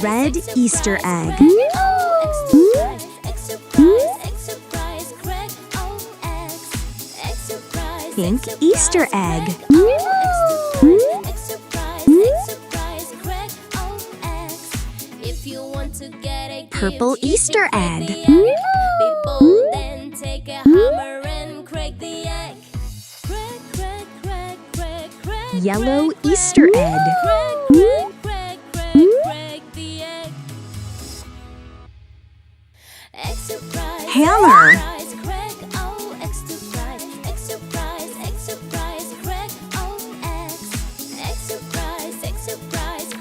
red Easter egg. Pink Easter egg. Purple Easter egg. Be bold and take a hammer and crack the egg. Crack, crack, crack, crack, crack. Yellow Easter egg. Crack, crack, crack, crack, crack the egg. Egg surprise. Hammer. Egg surprise, crack, oh, egg surprise. Egg surprise, crack, oh, eggs. Egg surprise,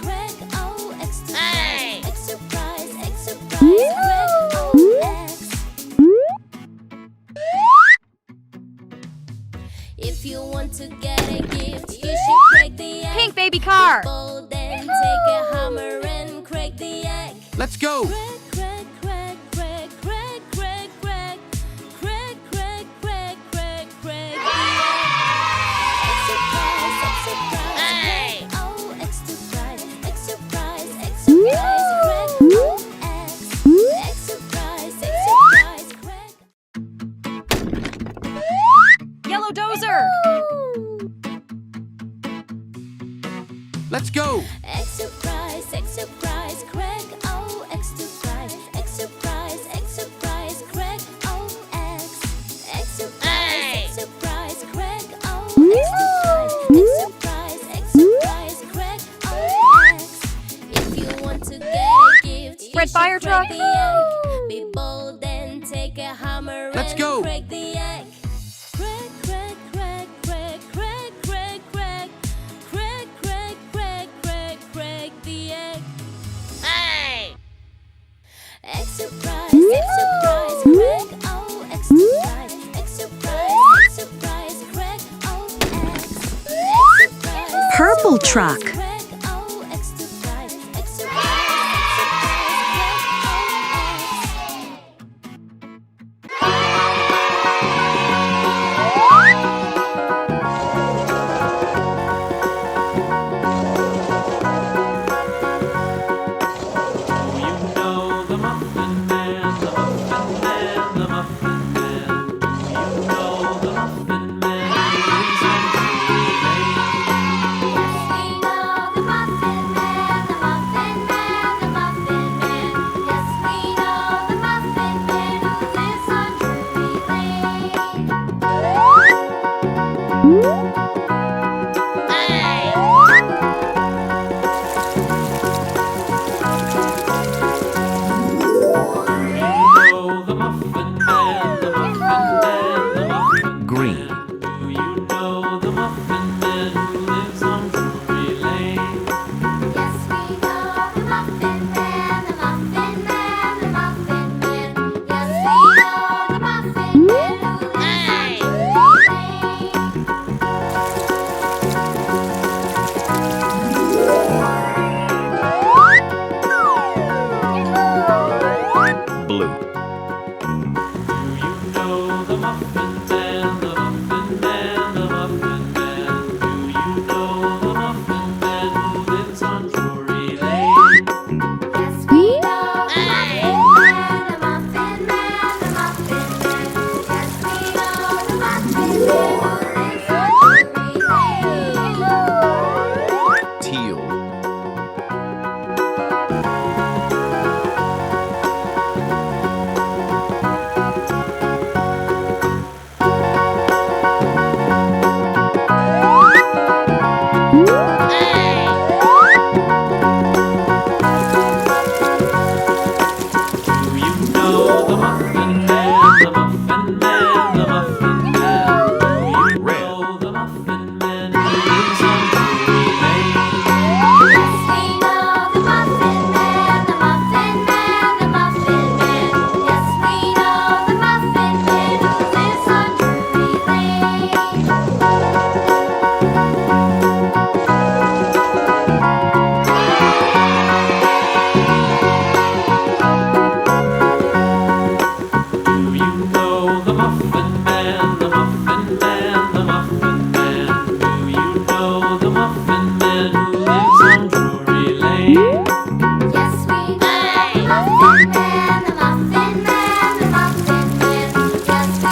crack, oh, egg surprise. Egg surprise, crack, oh, eggs. If you want to get a gift, you should crack the egg. Pink baby car. Bold and take a hammer and crack the egg. Let's go! Crack, crack, crack, crack, crack, crack, crack. Crack, crack, crack, crack, crack the egg. Egg surprise, crack, oh, egg surprise. Egg surprise, crack, oh, eggs. Egg surprise, crack. Yellow dozer. Let's go! Egg surprise, crack, oh, egg surprise. Egg surprise, crack, oh, eggs. Egg surprise, crack, oh, egg surprise. Egg surprise, crack, oh, eggs. If you want to get a gift, you Red should fire crack truck. the egg. Be bold and take a hammer Let's and go. crack the egg. Crack, crack, crack, crack, crack, crack, crack. Crack, crack, crack, crack, crack the egg. Egg surprise, crack, oh, egg surprise. Egg surprise, crack, oh, eggs. Egg surprise, Purple truck. crack, oh, egg surprise. Egg surprise, crack, oh, You know the Muffin Man, the Muffin Man, the Muffin Man. You know the Muffin Man, he's on TV. Yes, we know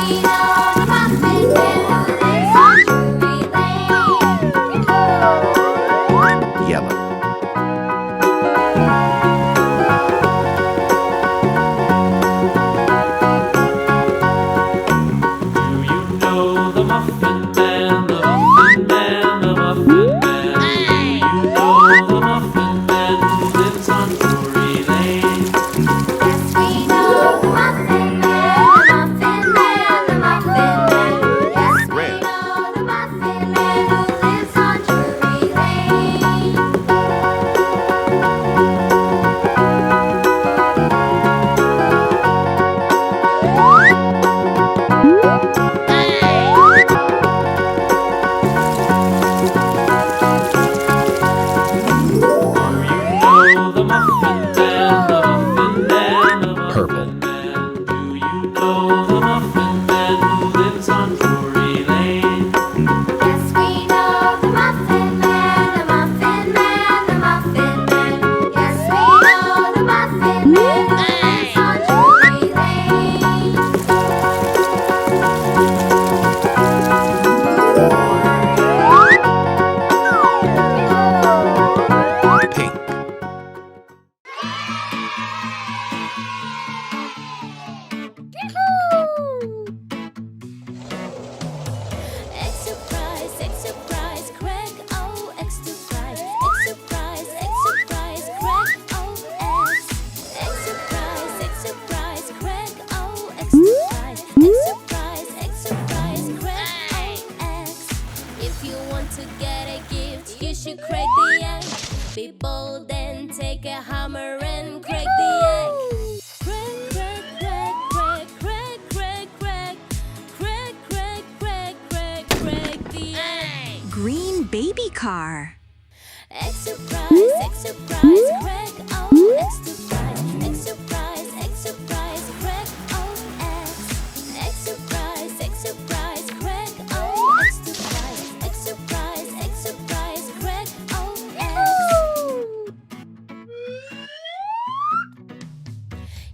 we know the Muffin Man who lives on Drury Lane. Yellow. Do you know the Muffin Man, the Muffin Man, the Muffin Man? Do you know the Muffin Man who lives on Drury Lane? Yes, we know the Muffin Man, the Muffin Man, the Muffin Man. Yes, we Red. know the Muffin Man who lives on Drury Lane. Know the Muffin Man, the Muffin Man, the Muffin Purple. Man. Do you know the Muffin Man who lives on Drury Lane? Yes, we know the Muffin Man, the Muffin Man, the Muffin Man. Yes, we know the Muffin Man who lives on Drury Lane. Pink. Extra prize, Craig, oh, extra prize, Craig, oh, X. Extra prize, Craig, oh, extra prize, Craig, oh, X. If you want to get a gift, you should crack the egg. Be bold and take a hammer and crack the egg. Crack, crack, crack, crack, crack, crack, crack, crack, crack, crack, crack, crack the egg. Green baby car. Extra prize, Craig, oh, extra prize, Craig, oh, X. Extra prize, Craig, oh, extra prize, Craig, oh, X.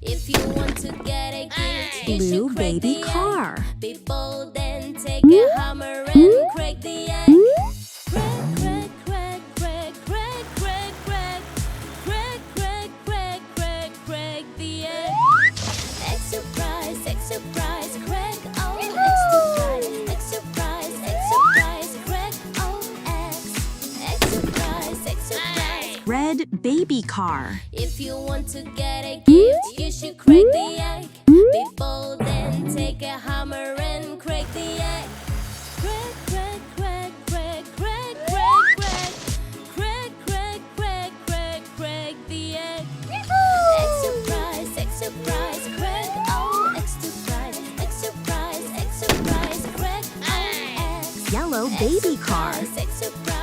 If you want to get a gift, you Blue should crack baby the egg. car. Be bold and take a hammer and crack the egg. Crack, crack, crack, crack, crack, crack, crack, crack, crack, crack, crack the egg. Extra prize, Craig, oh, extra prize, Craig, oh, X. Extra prize, Red baby car. if you want to get a gift, you should crack the egg. Be bold and take a hammer and crack the egg. Crack, crack, crack, crack, crack, crack, crack, crack, crack, crack, crack, crack the egg. Extra prize, Craig, oh, extra prize, Craig, oh, X. Yellow baby car. Extra prize,